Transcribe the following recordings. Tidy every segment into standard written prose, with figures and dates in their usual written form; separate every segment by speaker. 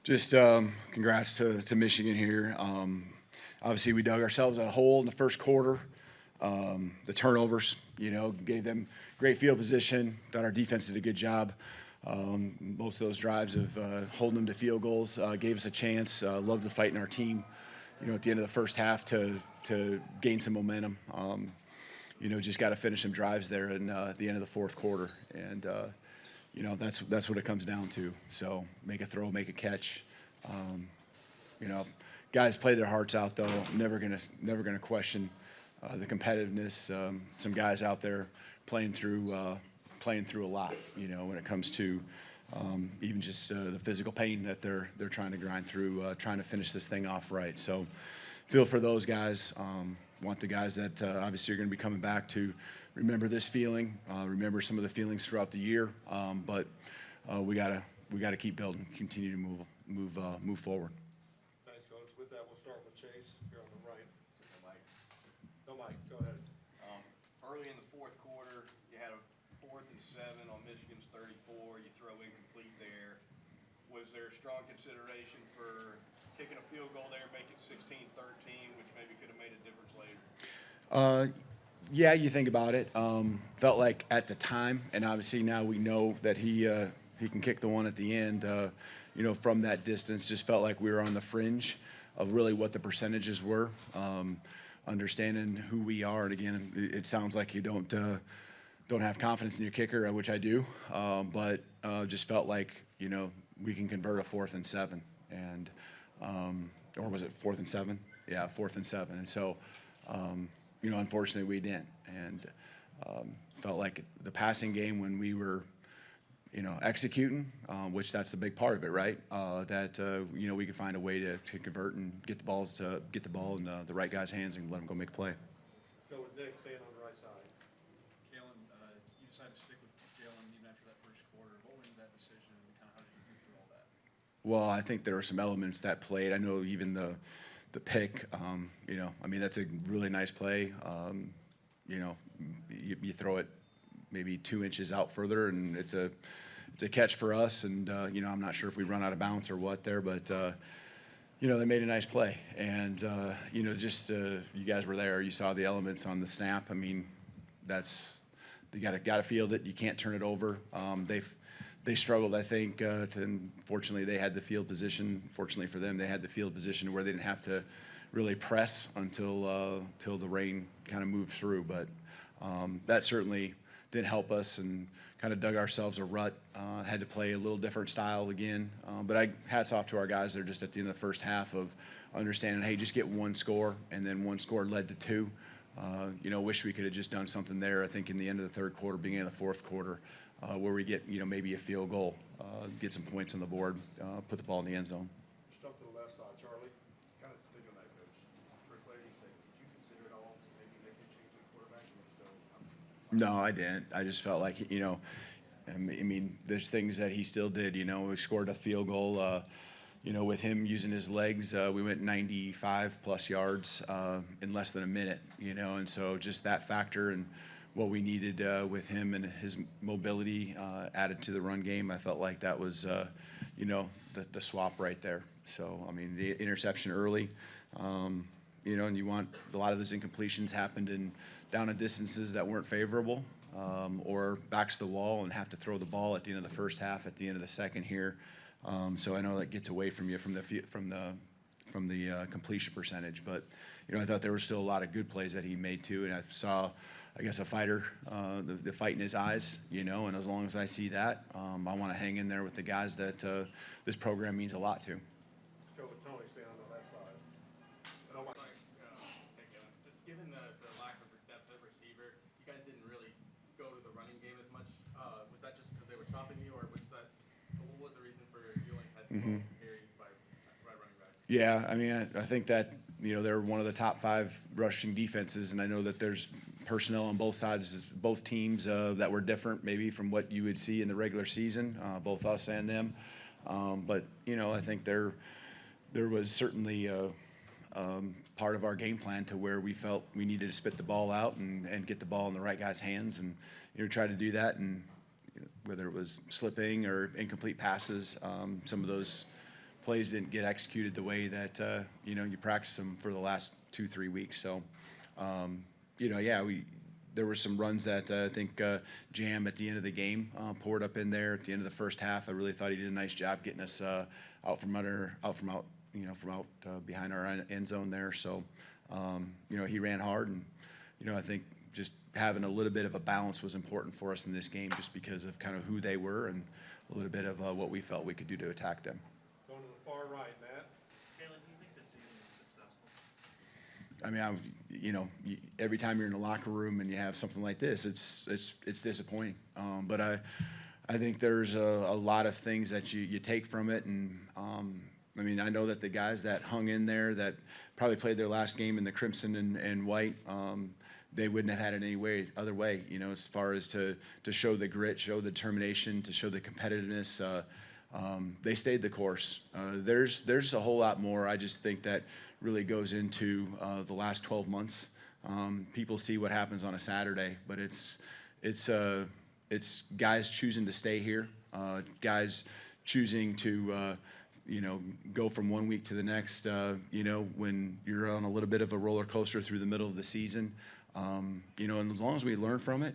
Speaker 1: Just congrats to Michigan here. Obviously, we dug ourselves a hole in the first quarter. The turnovers, gave them great field position. Thought our defense did a good job. Most of those drives of holding them to field goals gave us a chance. Loved the fight in our team. At the end of the first half to gain some momentum. Just got to finish some drives there in the end of the fourth quarter, and that's what it comes down to. So make a throw, make a catch. Guys play their hearts out though. Never gonna question the competitiveness. Some guys out there playing through a lot. When it comes to even just the physical pain that they're trying to grind through, trying to finish this thing off right. So feel for those guys. Want the guys that obviously are going to be coming back to remember this feeling, remember some of the feelings throughout the year. But we gotta keep building, continue to move forward.
Speaker 2: Thanks, Coach. With that, we'll start with Chase here on the right. No, Mike, go ahead.
Speaker 3: Early in the fourth quarter, you had a 4th and 7 on Michigan's 34. You throw incomplete there. Was there strong consideration for kicking a field goal there, make it 16-13, which maybe could have made a difference later?
Speaker 1: Yeah, you think about it. Felt like at the time, and obviously now we know that he can kick the one at the end. From that distance, just felt like we were on the fringe of really what the percentages were. Understanding who we are, and again, it sounds like you don't have confidence in your kicker, which I do, but just felt like we can convert a 4th and 7, and or was it 4th and 7? Yeah, 4th and 7, and so. Unfortunately, we didn't, and felt like the passing game when we were, executing, which that's the big part of it, right? That we could find a way to convert and get the ball in the right guy's hands and let him go make a play.
Speaker 2: Go with Nick, staying on the right side.
Speaker 4: Kalen, you decided to stick with Kalen even after that first quarter. What went into that decision, and kind of how did you move through all that?
Speaker 1: Well, I think there were some elements that played. I know even the pick, that's a really nice play. You throw it maybe 2 inches out further, and it's a catch for us. And I'm not sure if we run out of bounds or what there, but they made a nice play. And you guys were there. You saw the elements on the snap. You got to field it. You can't turn it over. They struggled, I think. Fortunately, they had the field position. Fortunately for them, they had the field position where they didn't have to really press until the rain kind of moved through. But that certainly didn't help us, and kind of dug ourselves a rut. Had to play a little different style again. But hats off to our guys there just at the end of the first half of understanding, hey, just get one score, and then one score led to 2. Wish we could have just done something there. I think in the end of the third quarter, beginning of the fourth quarter, where we get maybe a field goal, get some points on the board, put the ball in the end zone.
Speaker 2: Just up to the left side, Charlie. Kind of stick on that, Coach. For clarity's sake, did you consider at all maybe making a change to the quarterback? And so,
Speaker 1: No, I didn't. I just felt like there's things that he still did. We scored a field goal. With him using his legs, we went 95 plus yards in less than a minute. And so just that factor and what we needed with him and his mobility added to the run game, I felt like that was, the swap right there. So, the interception early, and you want a lot of those incompletions happened in down at distances that weren't favorable, or backs to the wall and have to throw the ball at the end of the first half, at the end of the second here. So I know that gets away from you from the completion percentage, but I thought there were still a lot of good plays that he made too, and I saw, I guess, a fighter, the fight in his eyes, and as long as I see that, I want to hang in there with the guys that this program means a lot to.
Speaker 2: go with Tony, staying on the left side. No, Mike.
Speaker 5: Just given the lack of depth at receiver, you guys didn't really go to the running game as much. Was that just because they were stopping you, or what was the reason for you only had 12 carries by running back?
Speaker 1: Yeah, I think that they're one of the top 5 rushing defenses, and I know that there's personnel on both sides, both teams that were different maybe from what you would see in the regular season, both us and them. But I think there was certainly part of our game plan to where we felt we needed to spit the ball out and get the ball in the right guy's hands, and try to do that. And whether it was slipping or incomplete passes, some of those plays didn't get executed the way that, you practiced them for the last 2-3 weeks. So, yeah, there were some runs that I think Jam at the end of the game poured up in there at the end of the first half. I really thought he did a nice job getting us out from behind our end zone there. So, he ran hard, and I think just having a little bit of a balance was important for us in this game, just because of kind of who they were and a little bit of what we felt we could do to attack them.
Speaker 2: Going to the far right, Matt.
Speaker 4: Kalen, do you think this season is successful?
Speaker 1: I mean, every time you're in the locker room and you have something like this, it's disappointing. But I think there's a lot of things that you take from it, and I mean, I know that the guys that hung in there, that probably played their last game in the crimson and white, they wouldn't have had it any other way, as far as to show the grit, show the determination, to show the competitiveness. They stayed the course. There's a whole lot more, I just think, that really goes into the last 12 months. People see what happens on a Saturday, but it's guys choosing to stay here, guys choosing to go from one week to the next, when you're on a little bit of a roller coaster through the middle of the season. And as long as we learn from it,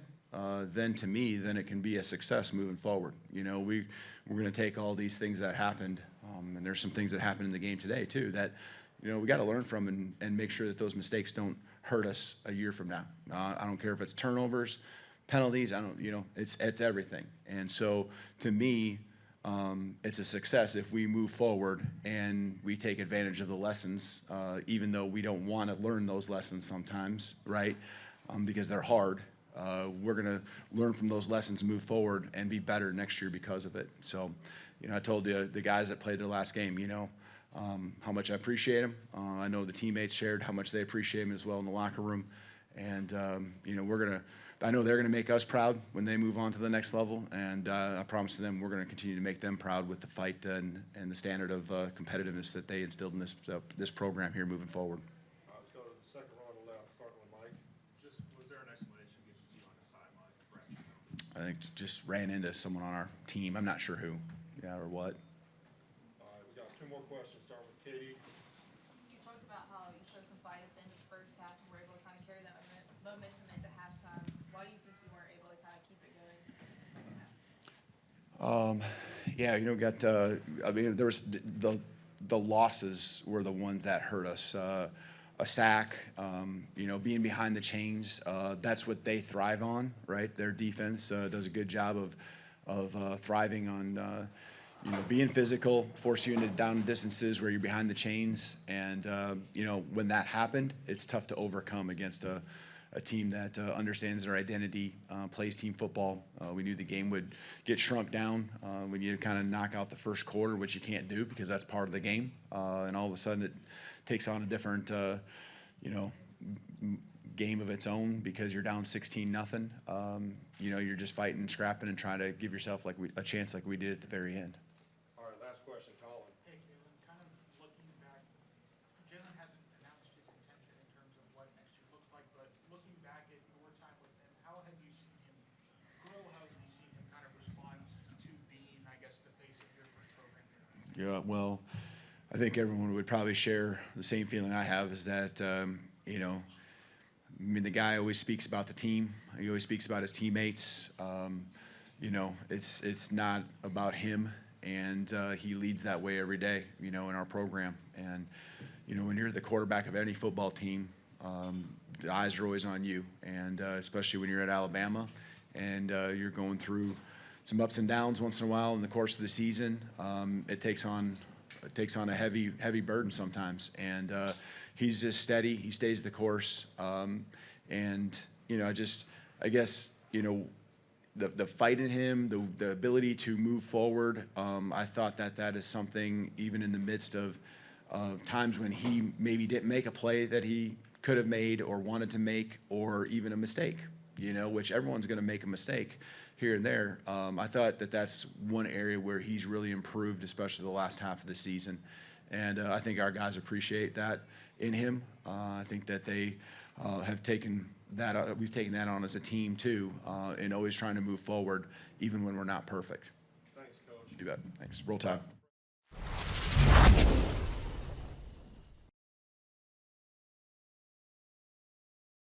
Speaker 1: then to me, then it can be a success moving forward. We're going to take all these things that happened, and there's some things that happened in the game today too that, we got to learn from and make sure that those mistakes don't hurt us a year from now. I don't care if it's turnovers, penalties, it's everything. And so to me, it's a success if we move forward and we take advantage of the lessons, even though we don't want to learn those lessons sometimes, right? Because they're hard. We're going to learn from those lessons, move forward, and be better next year because of it. So, I told the guys that played their last game, how much I appreciate them. I know the teammates shared how much they appreciate them as well in the locker room. And, I know they're going to make us proud when they move on to the next level, and I promise to them we're going to continue to make them proud with the fight and the standard of competitiveness that they instilled in this program here moving forward.
Speaker 2: Let's go to the second row on the left, starting with Mike.
Speaker 4: Just, was there an explanation given to you on the sideline for
Speaker 1: I think just ran into someone on our team. I'm not sure who, or what.
Speaker 2: All right, we got 2 more questions, starting with Katie.
Speaker 6: You talked about how you showed some fight at the end of the first half and were able to kind of carry that momentum into halftime. Why do you think you weren't able to kind of keep it going in the second half?
Speaker 1: There was the losses were the ones that hurt us. A sack, being behind the chains, that's what they thrive on, right? Their defense does a good job of thriving on, being physical, force you into down distances where you're behind the chains. And, when that happened, it's tough to overcome against a team that understands their identity, plays team football. We knew the game would get shrunk down when you kind of knock out the first quarter, which you can't do because that's part of the game. And all of a sudden it takes on a different, game of its own because you're down 16-0. You're just fighting and scrapping and trying to give yourself a chance like we did at the very end.
Speaker 2: All right, last question, Colin.
Speaker 7: Hey, Kalen, kind of looking back, Jalen hasn't announced his intention in terms of what next year looks like, but looking back at your time with him, how have you seen him grow? How have you seen him kind of respond to being, I guess, the face of your first program here?
Speaker 1: Yeah, well, I think everyone would probably share the same feeling I have, is that, the guy always speaks about the team. He always speaks about his teammates. It's not about him, and he leads that way every day, in our program. And, when you're the quarterback of any football team, the eyes are always on you, and especially when you're at Alabama and you're going through some ups and downs once in a while in the course of the season. It takes on a heavy burden sometimes, and he's just steady. He stays the course, and I guess the fight in him, the ability to move forward. I thought that is something, even in the midst of times when he maybe didn't make a play that he could have made or wanted to make, or even a mistake, which everyone's going to make a mistake here and there. I thought that's one area where he's really improved, especially the last half of the season. And I think our guys appreciate that in him. I think that they have taken that, we've taken that on as a team too, and always trying to move forward even when we're not perfect.
Speaker 2: Thanks, Coach.
Speaker 1: You bet. Thanks. Roll Tide.